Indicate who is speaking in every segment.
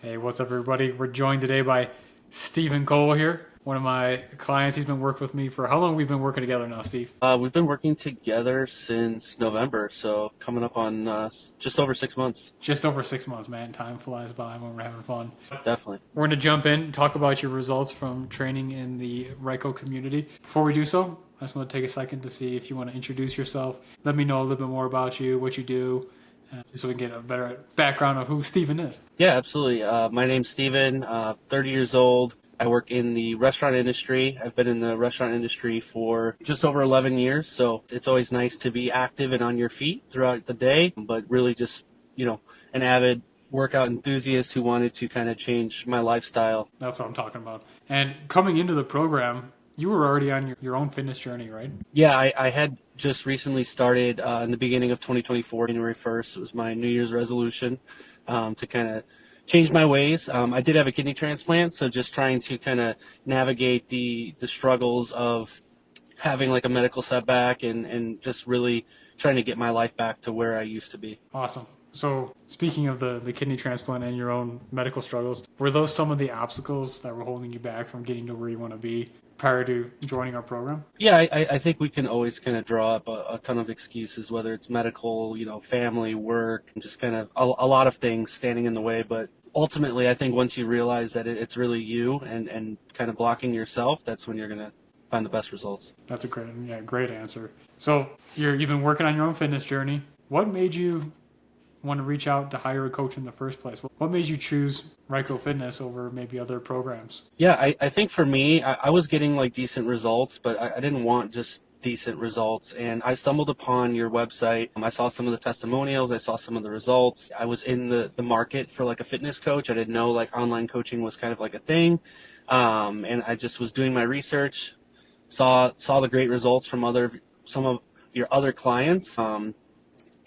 Speaker 1: Hey, what's up, everybody? We're joined today by Stephen Cole here, one of my clients. He's been working with me for how long? We've been working together now, Steve?
Speaker 2: We've been working together since November, so coming up on just over 6 months.
Speaker 1: Just over 6 months, man. Time flies by when we're having fun.
Speaker 2: Definitely.
Speaker 1: We're going to jump in and talk about your results from training in the RYKO community. Before we do so, I just want to take a second to see if you want to introduce yourself. Let me know a little bit more about you, what you do, so we can get a better background of who Stephen is.
Speaker 2: Yeah, absolutely. My name's Steven, 30 years old. I work in the restaurant industry. I've been in the restaurant industry for just over 11 years, so it's always nice to be active and on your feet throughout the day, but really just, an avid workout enthusiast who wanted to kind of change my lifestyle.
Speaker 1: That's what I'm talking about. And coming into the program, you were already on your own fitness journey, right?
Speaker 2: Yeah, I had just recently started in the beginning of 2024, January 1st. It was my New Year's resolution to kind of change my ways. I did have a kidney transplant, so just trying to kind of navigate the struggles of having like a medical setback and just really trying to get my life back to where I used to be.
Speaker 1: Awesome. So speaking of the kidney transplant and your own medical struggles, were those some of the obstacles that were holding you back from getting to where you want to be prior to joining our program?
Speaker 2: Yeah, I think we can always kind of draw up a ton of excuses, whether it's medical, family, work, and just kind of a lot of things standing in the way. But ultimately, I think once you realize that it's really you and kind of blocking yourself, that's when you're going to find the best results.
Speaker 1: That's a great answer. So you've been working on your own fitness journey. What made you want to reach out to hire a coach in the first place? What made you choose RYKO Fitness over maybe other programs?
Speaker 2: Yeah, I think for me, I was getting like decent results, but I didn't want just decent results. And I stumbled upon your website. I saw some of the testimonials. I saw some of the results. I was in the market for like a fitness coach. I didn't know like online coaching was kind of like a thing. And I just was doing my research, saw the great results from some of your other clients.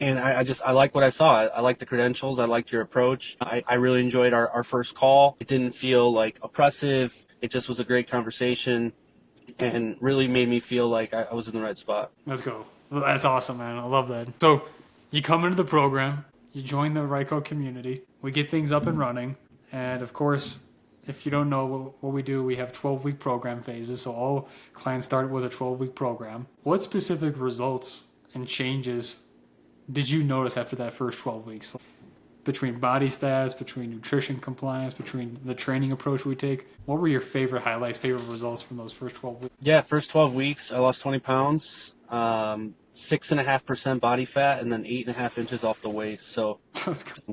Speaker 2: And I like what I saw. I liked the credentials. I liked your approach. I really enjoyed our first call. It didn't feel like oppressive. It just was a great conversation and really made me feel like I was in the right spot.
Speaker 1: Let's go. Well, that's awesome, man. I love that. So you come into the program, you join the RYKO community, we get things up and running. And of course, if you don't know what we do, we have 12-week program phases. So all clients start with a 12-week program. What specific results and changes did you notice after that first 12 weeks? Between body stats, between nutrition compliance, between the training approach we take, what were your favorite highlights, favorite results from those first 12 weeks?
Speaker 2: Yeah, first 12 weeks, I lost 20 pounds, 6.5% body fat, and then 8.5 inches off the waist. So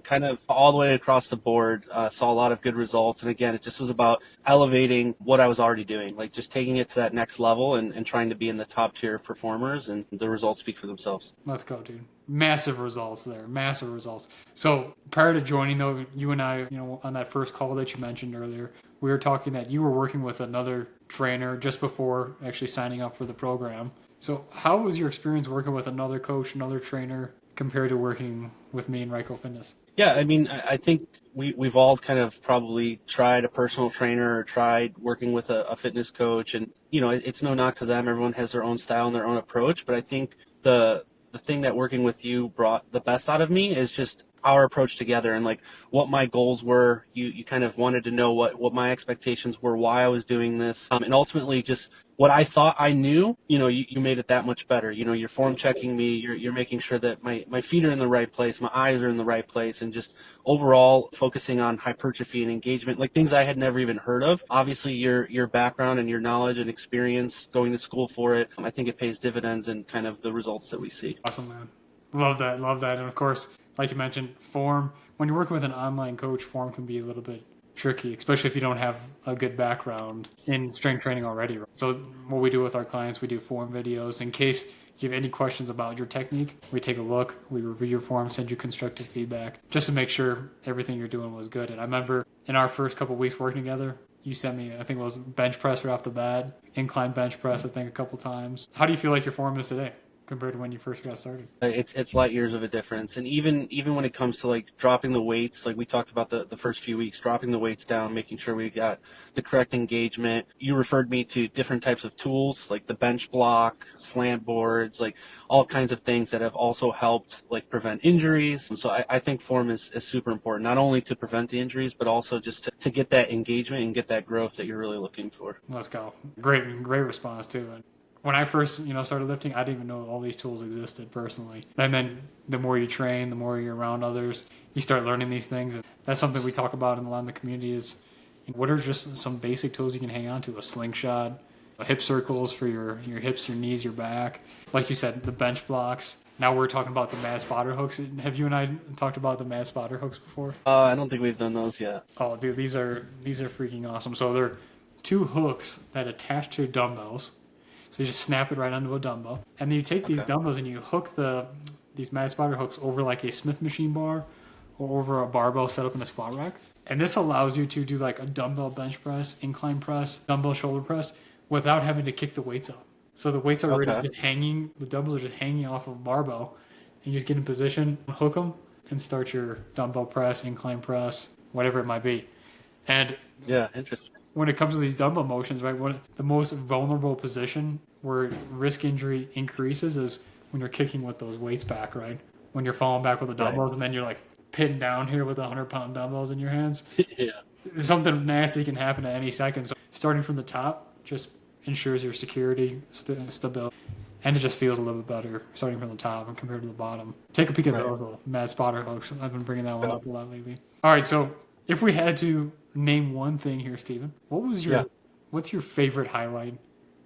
Speaker 2: kind of all the way across the board, saw a lot of good results. And again, it just was about elevating what I was already doing, like just taking it to that next level and trying to be in the top tier of performers, and the results speak for themselves.
Speaker 1: Let's go, dude. Massive results there. Massive results. So prior to joining, though, you and I, on that first call that you mentioned earlier, we were talking that you were working with another trainer just before actually signing up for the program. So how was your experience working with another coach, another trainer, compared to working with me in RYKO Fitness?
Speaker 2: Yeah, I mean, I think we've all kind of probably tried a personal trainer or tried working with a fitness coach. And, it's no knock to them. Everyone has their own style and their own approach. But I think the thing that working with you brought the best out of me is just our approach together and like what my goals were. You kind of wanted to know what my expectations were, why I was doing this. And ultimately just what I thought I knew, you made it that much better. You're form checking me. You're making sure that my feet are in the right place. My eyes are in the right place, and just overall focusing on hypertrophy and engagement, like things I had never even heard of. Obviously your background and your knowledge and experience going to school for it, I think it pays dividends in kind of the results that we see.
Speaker 1: Awesome, man. Love that. Love that. And of course, like you mentioned, form. When you're working with an online coach, form can be a little bit tricky, especially if you don't have a good background in strength training already. So what we do with our clients, we do form videos. In case you have any questions about your technique, we take a look, we review your form, send you constructive feedback, just to make sure everything you're doing was good. And I remember in our first couple of weeks working together, you sent me, I think it was bench press right off the bat, incline bench press, I think a couple times. How do you feel like your form is today? compared to when you first got started?
Speaker 2: It's light years of a difference. And even when it comes to like dropping the weights, like we talked about the first few weeks, dropping the weights down, making sure we got the correct engagement. You referred me to different types of tools like the bench block, slant boards, like all kinds of things that have also helped like prevent injuries. So I think form is super important, not only to prevent the injuries, but also just to get that engagement and get that growth that you're really looking for.
Speaker 1: Let's go. Great response too. And when I first, started lifting, I didn't even know all these tools existed personally. And then the more you train, the more you're around others, you start learning these things. And that's something we talk about in a lot of the community is what are just some basic tools you can hang on to? A slingshot, hip circles for your hips, your knees, your back. Like you said, the bench blocks. Now we're talking about the mad spotter hooks. Have you and I talked about the mad spotter hooks before?
Speaker 2: I don't think we've done those yet.
Speaker 1: Oh, dude, these are freaking awesome. So they're two hooks that attach to dumbbells. So you just snap it right onto a dumbbell, and then you take these dumbbells and you hook these mad spotter hooks over like a Smith machine bar or over a barbell set up in a squat rack. And this allows you to do like a dumbbell bench press, incline press, dumbbell shoulder press without having to kick the weights up. So the weights are already just hanging, the dumbbells are just hanging off of a barbell, and you just get in position, hook them, and start your dumbbell press, incline press, whatever it might be. And
Speaker 2: yeah, interesting.
Speaker 1: When it comes to these dumbbell motions, right, the most vulnerable position where risk injury increases is when you're kicking with those weights back, right? When you're falling back with the dumbbells, and then you're like pinned down here with 100-pound dumbbells in your hands.
Speaker 2: Yeah.
Speaker 1: Something nasty can happen at any second. So starting from the top just ensures your security, stability, and it just feels a little bit better starting from the top and compared to the bottom. Take a peek at those little mad spotter hooks. I've been bringing that one up a lot lately. All right, so if we had to name one thing here, Steven, what's your favorite highlight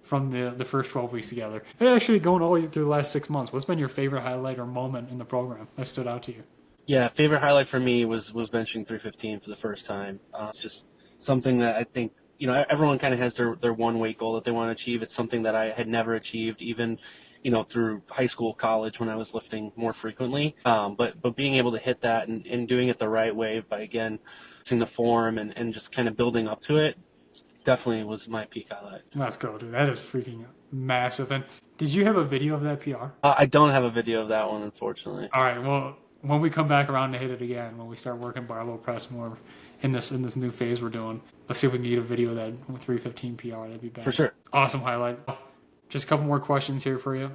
Speaker 1: from the first 12 weeks together? And actually, going all the way through the last 6 months, what's been your favorite highlight or moment in the program that stood out to you?
Speaker 2: Yeah, favorite highlight for me was benching 315 for the first time. It's just something that I think, everyone kind of has their one weight goal that they want to achieve. It's something that I had never achieved, even through high school, college when I was lifting more frequently. But being able to hit that and doing it the right way by, again, seeing the form and just kind of building up to it, definitely was my peak highlight.
Speaker 1: Let's go, dude. That is freaking massive. And did you have a video of that PR?
Speaker 2: I don't have a video of that one, unfortunately.
Speaker 1: All right, well, when we come back around to hit it again, when we start working barbell press more in this new phase we're doing, let's see if we can get a video of that 315 PR. That'd be bad.
Speaker 2: For sure.
Speaker 1: Awesome highlight. Just a couple more questions here for you.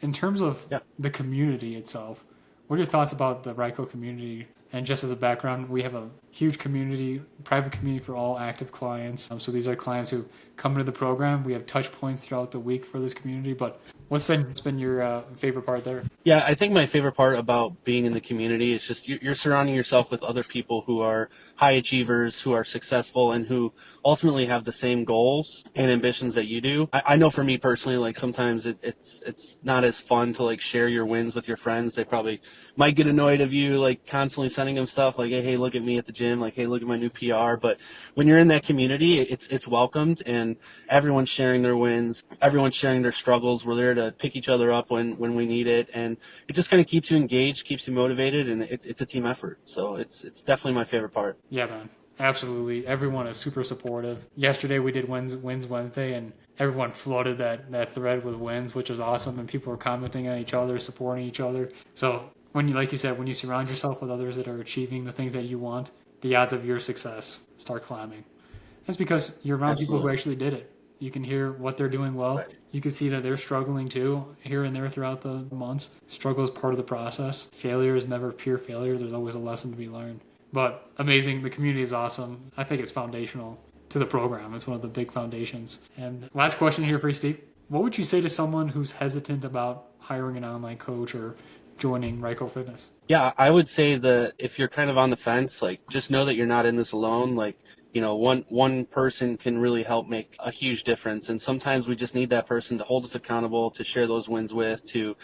Speaker 1: In terms of the community itself, what are your thoughts about the RYKO community? And just as a background, we have a huge community, private community for all active clients. So these are clients who come into the program. We have touch points throughout the week for this community. But what's been your favorite part there?
Speaker 2: Yeah, I think my favorite part about being in the community is just you're surrounding yourself with other people who are high achievers, who are successful, and who ultimately have the same goals and ambitions that you do. I know for me personally, like sometimes it's not as fun to like share your wins with your friends. They probably might get annoyed of you like constantly sending them stuff like, hey, look at me at the gym, like, hey, look at my new PR. But when you're in that community, it's welcomed, and everyone's sharing their wins, everyone's sharing their struggles. We're there to pick each other up when we need it, and it just kind of keeps you engaged, keeps you motivated, and it's a team effort. So it's definitely my favorite part.
Speaker 1: Yeah, man. Absolutely. Everyone is super supportive. Yesterday we did Wins Wednesday, and everyone flooded that thread with wins, which is awesome, and people are commenting on each other, supporting each other. So when you surround yourself with others that are achieving the things that you want, the odds of your success start climbing. That's because you're around people who actually did it. You can hear what they're doing well. Right. You can see that they're struggling too, here and there throughout the months. Struggle is part of the process. Failure is never pure failure. There's always a lesson to be learned. But amazing. The community is awesome. I think it's foundational to the program. It's one of the big foundations. And last question here for you, Steve. What would you say to someone who's hesitant about hiring an online coach or joining RYKO Fitness?
Speaker 2: Yeah, I would say that if you're kind of on the fence, like just know that you're not in this alone. Like, one person can really help make a huge difference. And sometimes we just need that person to hold us accountable, to share those wins with, to,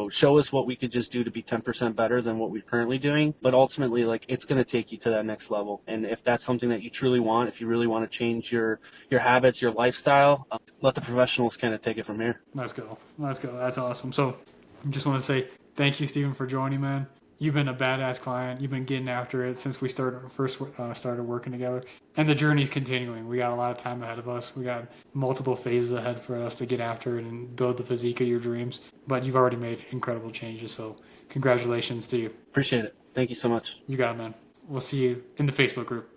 Speaker 2: show us what we could just do to be 10% better than what we're currently doing. But ultimately, like, it's going to take you to that next level. And if that's something that you truly want, if you really want to change your habits, your lifestyle, let the professionals kind of take it from here.
Speaker 1: Let's go. That's awesome. So I just want to say thank you, Stephen, for joining, man. You've been a badass client. You've been getting after it since we started working together, and the journey's continuing. We got a lot of time ahead of us. We got multiple phases ahead for us to get after it and build the physique of your dreams. But you've already made incredible changes, so congratulations to you.
Speaker 2: Appreciate it. Thank you so much.
Speaker 1: You got it, man. We'll see you in the Facebook group.